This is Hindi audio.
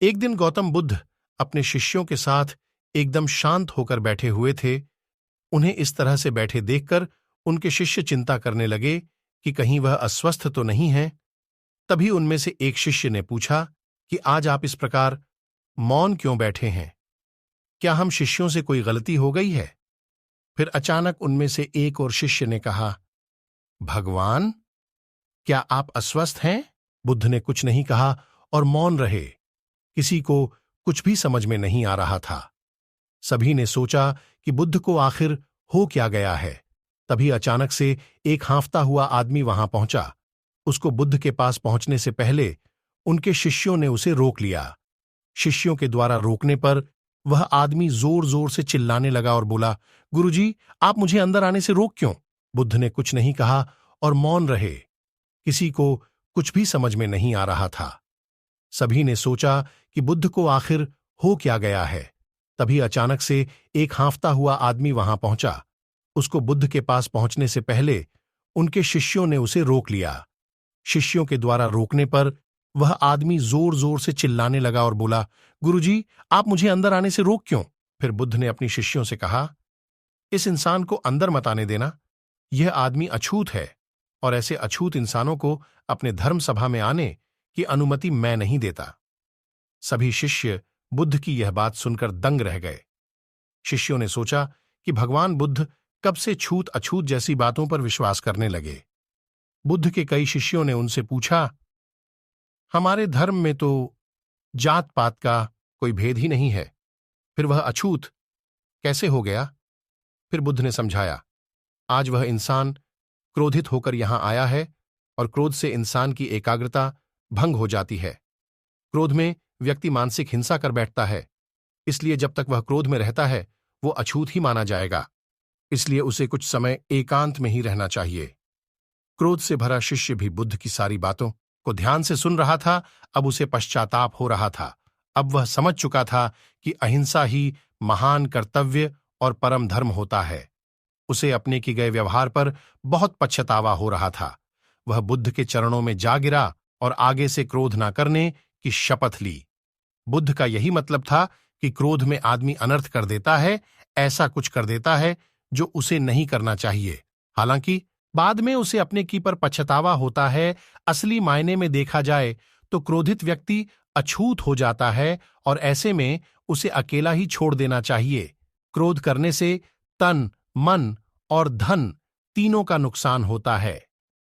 एक दिन गौतम बुद्ध अपने शिष्यों के साथ एकदम शांत होकर बैठे हुए थे। उन्हें इस तरह से बैठे देखकर उनके शिष्य चिंता करने लगे कि कहीं वह अस्वस्थ तो नहीं है। तभी उनमें से एक शिष्य ने पूछा कि आज आप इस प्रकार मौन क्यों बैठे हैं? क्या हम शिष्यों से कोई गलती हो गई है? फिर अचानक उनमें से एक और शिष्य ने कहा, भगवान, क्या आप अस्वस्थ हैं? बुद्ध ने कुछ नहीं कहा और मौन रहे। किसी को कुछ भी समझ में नहीं आ रहा था। सभी ने सोचा कि बुद्ध को आखिर हो क्या गया है। तभी अचानक से एक हांफता हुआ आदमी वहां पहुंचा। उसको बुद्ध के पास पहुंचने से पहले उनके शिष्यों ने उसे रोक लिया। शिष्यों के द्वारा रोकने पर वह आदमी जोर जोर से चिल्लाने लगा और बोला, गुरुजी, आप मुझे अंदर आने से रोक क्यों? बुद्ध ने कुछ नहीं कहा और मौन रहे। किसी को कुछ भी समझ में नहीं आ रहा था। सभी ने सोचा कि बुद्ध को आखिर हो क्या गया है। तभी अचानक से एक हांफता हुआ आदमी वहां पहुंचा। उसको बुद्ध के पास पहुंचने से पहले उनके शिष्यों ने उसे रोक लिया। शिष्यों के द्वारा रोकने पर वह आदमी जोर जोर से चिल्लाने लगा और बोला, गुरुजी, आप मुझे अंदर आने से रोक क्यों? फिर बुद्ध ने अपनी शिष्यों से कहा, इस इंसान को अंदर मत आने देना। यह आदमी अछूत है और ऐसे अछूत इंसानों को अपने धर्म सभा में आने की अनुमति मैं नहीं देता। सभी शिष्य बुद्ध की यह बात सुनकर दंग रह गए। शिष्यों ने सोचा कि भगवान बुद्ध कब से छूत अछूत जैसी बातों पर विश्वास करने लगे। बुद्ध के कई शिष्यों ने उनसे पूछा, हमारे धर्म में तो जात पात का कोई भेद ही नहीं है, फिर वह अछूत कैसे हो गया? फिर बुद्ध ने समझाया, आज वह इंसान क्रोधित होकर यहां आया है और क्रोध से इंसान की एकाग्रता भंग हो जाती है। क्रोध में व्यक्ति मानसिक हिंसा कर बैठता है, इसलिए जब तक वह क्रोध में रहता है वो अछूत ही माना जाएगा। इसलिए उसे कुछ समय एकांत में ही रहना चाहिए। क्रोध से भरा शिष्य भी बुद्ध की सारी बातों को ध्यान से सुन रहा था। अब उसे पश्चाताप हो रहा था। अब वह समझ चुका था कि अहिंसा ही महान कर्तव्य और परम धर्म होता है। उसे अपने किए गए व्यवहार पर बहुत पछतावा हो रहा था। वह बुद्ध के चरणों में जा गिरा और आगे से क्रोध न करने की शपथ ली। बुद्ध का यही मतलब था कि क्रोध में आदमी अनर्थ कर देता है, ऐसा कुछ कर देता है जो उसे नहीं करना चाहिए। हालांकि बाद में उसे अपने की पर पछतावा होता है। असली मायने में देखा जाए तो क्रोधित व्यक्ति अछूत हो जाता है और ऐसे में उसे अकेला ही छोड़ देना चाहिए। क्रोध करने से तन, मन और धन तीनों का नुकसान होता है।